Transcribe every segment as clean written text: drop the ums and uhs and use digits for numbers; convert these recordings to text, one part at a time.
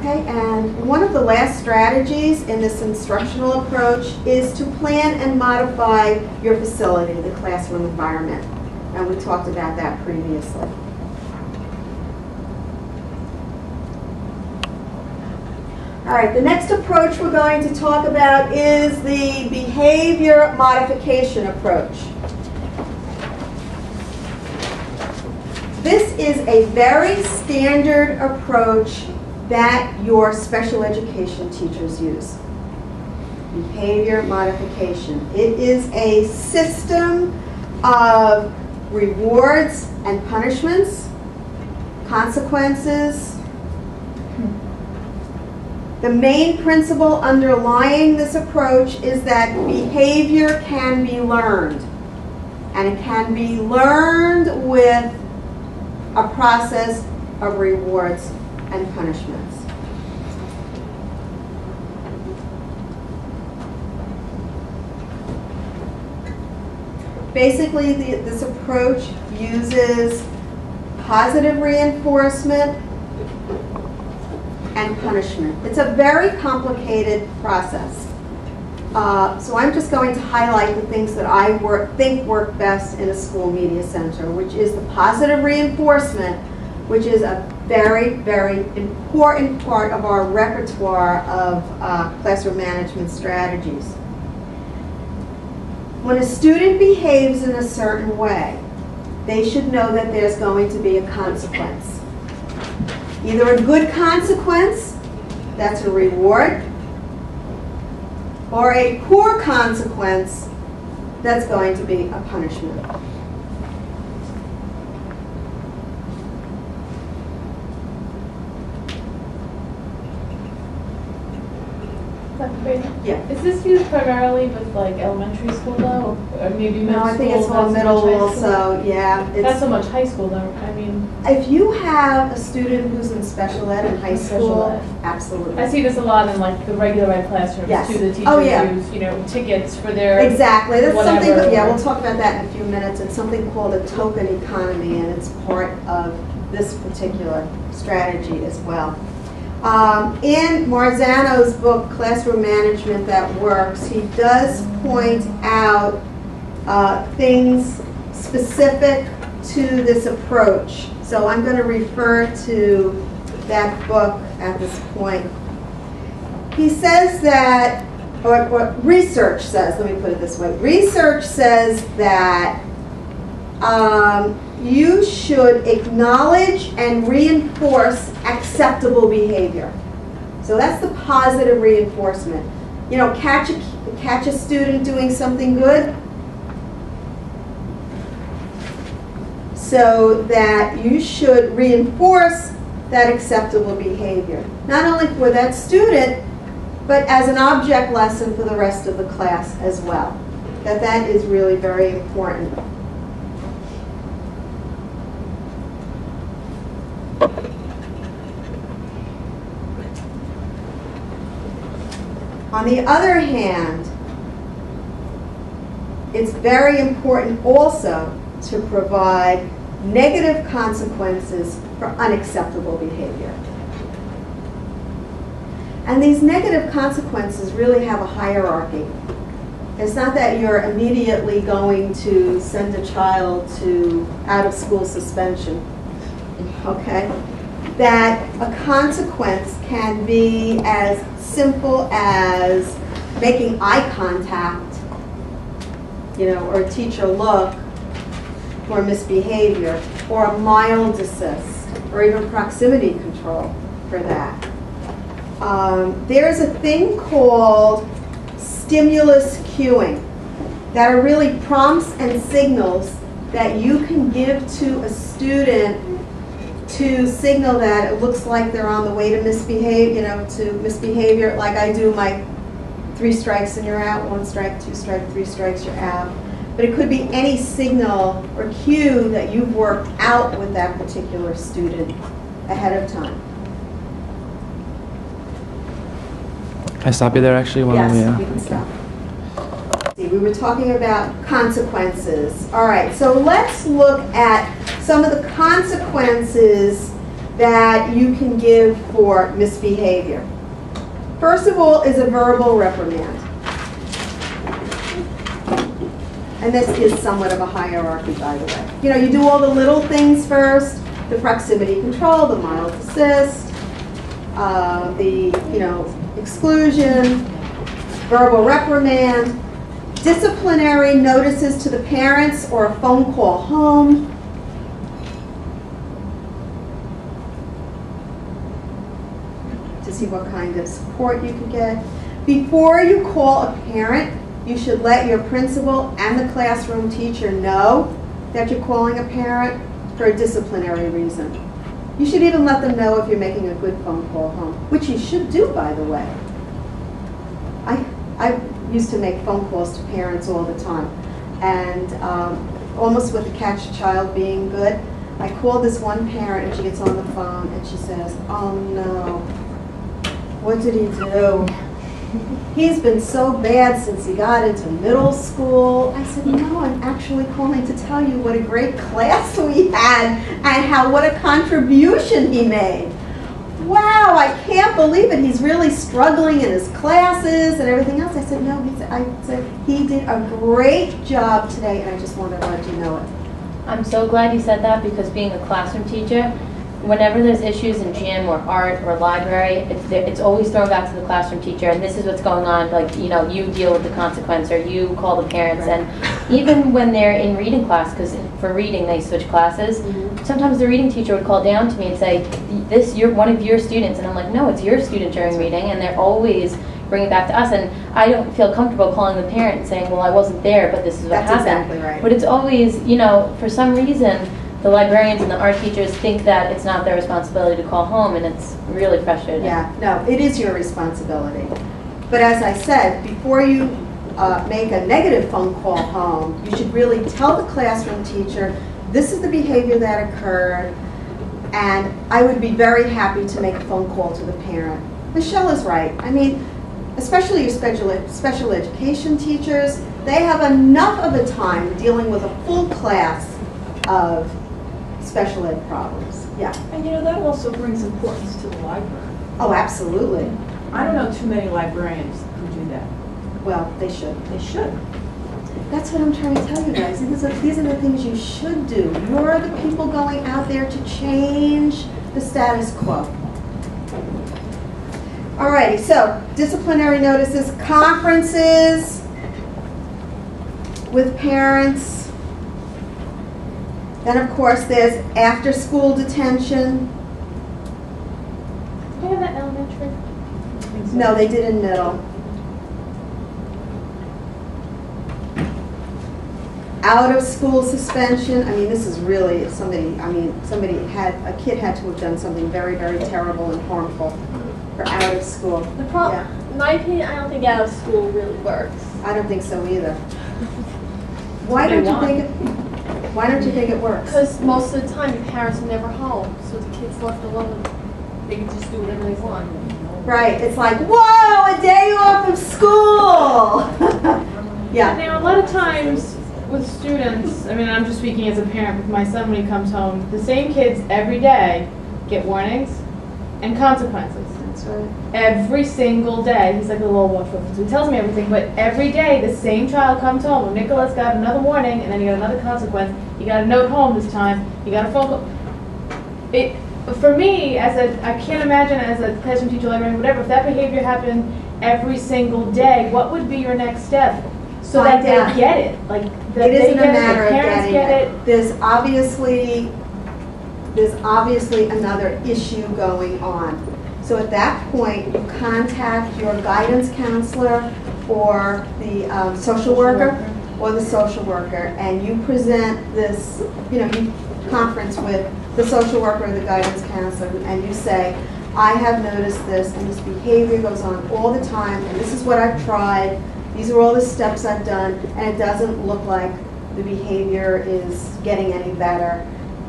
Okay, and one of the last strategies in this instructional approach is to plan and modify your facility, the classroom environment. And we talked about that previously. All right, the next approach we're going to talk about is the behavior modification approach. This is a very standard approach that your special education teachers use. Behavior modification. It is a system of rewards and punishments, consequences. The main principle underlying this approach is that behavior can be learned. And it can be learned with a process of rewards and punishments. Basically, this approach uses positive reinforcement and punishment. It's a very complicated process. So I'm just going to highlight the things that I think work best in a school media center, which is the positive reinforcement, which is a very, very important part of our repertoire of classroom management strategies. When a student behaves in a certain way, they should know that there's going to be a consequence. Either a good consequence, that's a reward, or a poor consequence, that's going to be a punishment. Yeah. Is this used primarily with like elementary school though, or maybe middle school? No, I think it's all middle also. Yeah. Not so much high school though. I mean, if you have a student who's in special ed in high school, absolutely. I see this a lot in like the regular ed classrooms yes. too. The teachers use, tickets for their exactly. That's whatever, something. Yeah, we'll talk about that in a few minutes. It's something called a token economy, and it's part of this particular strategy as well. In Marzano's book, Classroom Management That Works, he does point out things specific to this approach. So I'm going to refer to that book at this point. He says that, or research says, let me put it this way, research says that you should acknowledge and reinforce acceptable behavior. So that's the positive reinforcement. Catch a student doing something good, so that you should reinforce that acceptable behavior. Not only for that student, but as an object lesson for the rest of the class as well. That is really very important. On the other hand, it's very important also to provide negative consequences for unacceptable behavior. And these negative consequences really have a hierarchy. It's not that you're immediately going to send a child to out-of-school suspension, okay? That a consequence can be as simple as making eye contact, or a teacher look for misbehavior, or a mild desist, or even proximity control for that. There's a thing called stimulus cueing that are really prompts and signals that you can give to a student to signal that it looks like they're on the way to misbehave, to misbehavior, like I do my 3 strikes and you're out, 1 strike, 2 strike, 3 strikes, you're out. But it could be any signal or cue that you've worked out with that particular student ahead of time. Can I stop you there actually? Yes, we can stop. We were talking about consequences. All right, so let's look at some of the consequences that you can give for misbehavior. First of all is a verbal reprimand. And this is somewhat of a hierarchy, by the way. You know, you do all the little things first, the proximity control, the mild assist, exclusion, verbal reprimand, disciplinary notices to the parents or a phone call home. To see what kind of support you can get. Before you call a parent, you should let your principal and the classroom teacher know that you're calling a parent for a disciplinary reason. You should even let them know if you're making a good phone call home, which you should do, by the way. I used to make phone calls to parents all the time, and almost with the catch child being good, I called this one parent and she gets on the phone and she says, "Oh no, what did he do? He's been so bad since he got into middle school." I said, "No, I'm actually calling to tell you what a great class we had and what a contribution he made. Wow, I can't believe it. He's really struggling in his classes and everything else." I said, "No," he did a great job today, and I just wanted to let you know it." I'm so glad you said that, because being a classroom teacher, whenever there's issues in gym or art or library, it's always thrown back to the classroom teacher, and this is what's going on, like, you know, you deal with the consequence or you call the parents. Right. And even when they're in reading class, because for reading they switch classes, sometimes the reading teacher would call down to me and say, you're one of your students, and I'm like, no, it's your student during reading, and they're always bringing it back to us, and I don't feel comfortable calling the parent and saying, well, I wasn't there, but this is what happened. That's exactly right. But it's always, you know, for some reason, the librarians and the art teachers think that it's not their responsibility to call home, and it's really frustrating. Yeah, no, it is your responsibility. But as I said, before you make a negative phone call home, you should really tell the classroom teacher, this is the behavior that occurred, and I would be very happy to make a phone call to the parent. Michelle is right. I mean, especially your special education teachers, they have enough of a time dealing with a full class of special ed problems. Yeah. And you know, that also brings importance to the library. Oh, absolutely. I don't know too many librarians who do that. Well, they should. They should. That's what I'm trying to tell you guys. These are the things you should do. You're the people going out there to change the status quo. Alrighty, so disciplinary notices, conferences with parents. Then, of course, there's after-school detention. Do you have that elementary? No, they did in middle. Out-of-school suspension. I mean, this is really a kid had to have done something very, very terrible and harmful for out of school. The problem, in my opinion, I don't think out of school really works. I don't think so either. Why don't you think it works? Because most of the time, your parents are never home, so the kids left alone, they can just do whatever they want. Right. It's like, whoa, a day off of school. Yeah. Now, a lot of times with students, I mean, I'm just speaking as a parent with my son when he comes home, the same kids every day get warnings and consequences. That's right. Every single day. He's like a little watchful. So he tells me everything, but every day the same child comes home. Well, Nicholas got another warning, and then he got another consequence. He got a note home this time. He got a phone call. For me, I can't imagine as a classroom teacher, librarian, whatever, if that behavior happened every single day, what would be your next step? So that they get it. Like, that it isn't they a get matter it, of the parents getting get it. it. There's obviously another issue going on. So at that point, you contact your guidance counselor or the social worker or the social worker, and you present this, you conference with the social worker or the guidance counselor, and you say, I have noticed this, and this behavior goes on all the time, and this is what I've tried, these are all the steps I've done, and it doesn't look like the behavior is getting any better.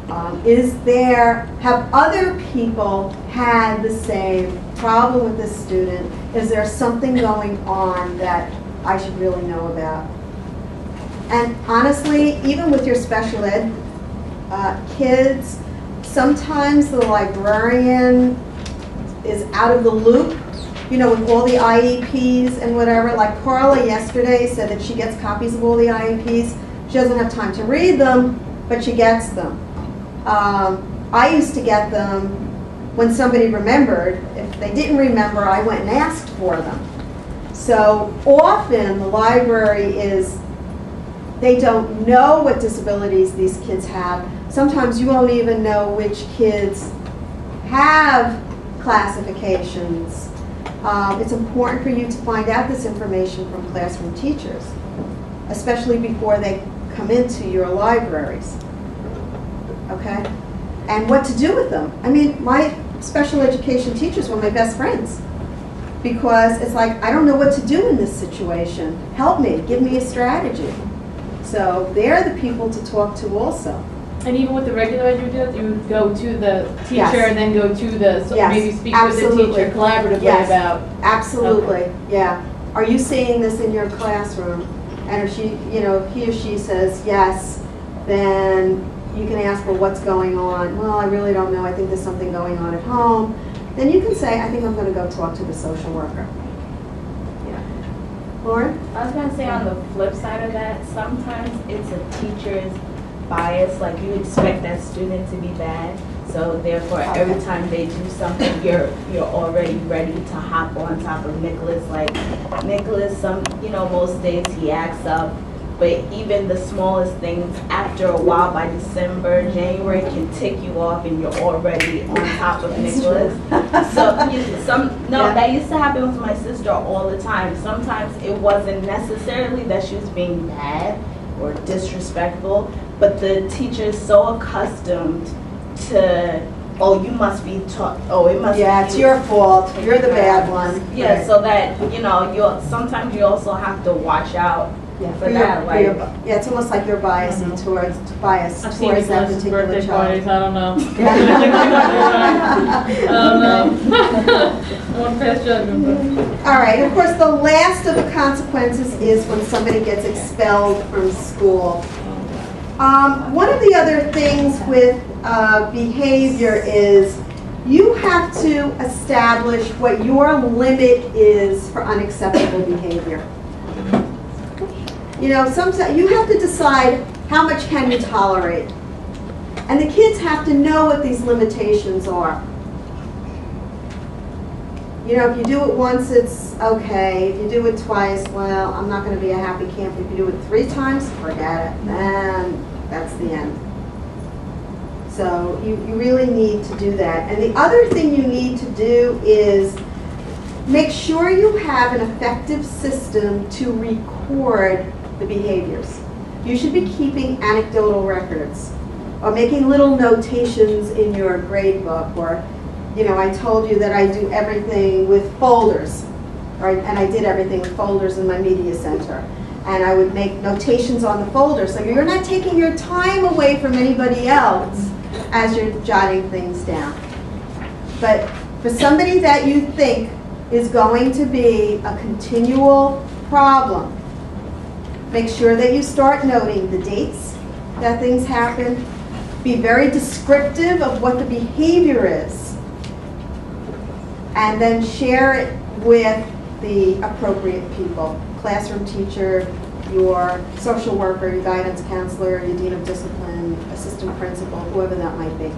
Have other people had the same problem with this student? Is there something going on that I should really know about? And honestly, even with your special ed kids, sometimes the librarian is out of the loop, you know, with all the IEPs and whatever. Like Carla yesterday said that she gets copies of all the IEPs. She doesn't have time to read them, but she gets them. I used to get them when somebody remembered. If they didn't remember, I went and asked for them. So often the library they don't know what disabilities these kids have. Sometimes you won't even know which kids have classifications. It's important for you to find out this information from classroom teachers, especially before they come into your libraries, okay? And what to do with them. I mean, my special education teachers were my best friends because it's like, I don't know what to do in this situation. Help me, give me a strategy. So they're the people to talk to also. And even with the regular educators, you would go to the teacher Yes. and then go to the, so Yes, maybe speak absolutely. with the teacher collaboratively Yes. about. Absolutely, yeah. Are you seeing this in your classroom? And if she, you know, he or she says yes, then you can ask, well, what's going on? Well, I really don't know. I think there's something going on at home. Then you can say, I think I'm going to go talk to the social worker. Yeah. Lauren? I was going to say on the flip side of that, sometimes it's a teacher's bias, like you expect that student to be bad, so therefore every time they do something, you're already ready to hop on top of Nicholas. Like Nicholas, most days he acts up, but even the smallest things, after a while, by December, January, can tick you off, and you're already on top of Nicholas. So that used to happen with my sister all the time. Sometimes it wasn't necessarily that she was being bad or disrespectful, but the teacher is so accustomed to, oh, you must be taught, oh, it must be It's your fault. You're the bad one. Yeah, Right. so that, sometimes you also have to watch out for that. Yeah, it's almost like you're biasing towards I've seen that Nicholas's particular birthday child. parties, I don't know. I don't know. I want to pass judgment, but. All right, of course, the last of the consequences is when somebody gets expelled from school. One of the other things with behavior is you have to establish what your limit is for unacceptable behavior. You know, sometimes you have to decide how much can you tolerate. And the kids have to know what these limitations are. You know, if you do it once, it's okay. If you do it twice, well, I'm not going to be a happy camper. If you do it 3 times, forget it. Then that's the end. So you really need to do that. And the other thing you need to do is make sure you have an effective system to record the behaviors. You should be keeping anecdotal records or making little notations in your grade book, or I told you that I do everything with folders, right? And I did everything with folders in my media center. And I would make notations on the folder, so you're not taking your time away from anybody else as you're jotting things down. But for somebody that you think is going to be a continual problem, make sure that you start noting the dates that things happen. Be very descriptive of what the behavior is, and then share it with the appropriate people. Classroom teacher, your social worker, your guidance counselor, your dean of discipline, assistant principal, whoever that might be.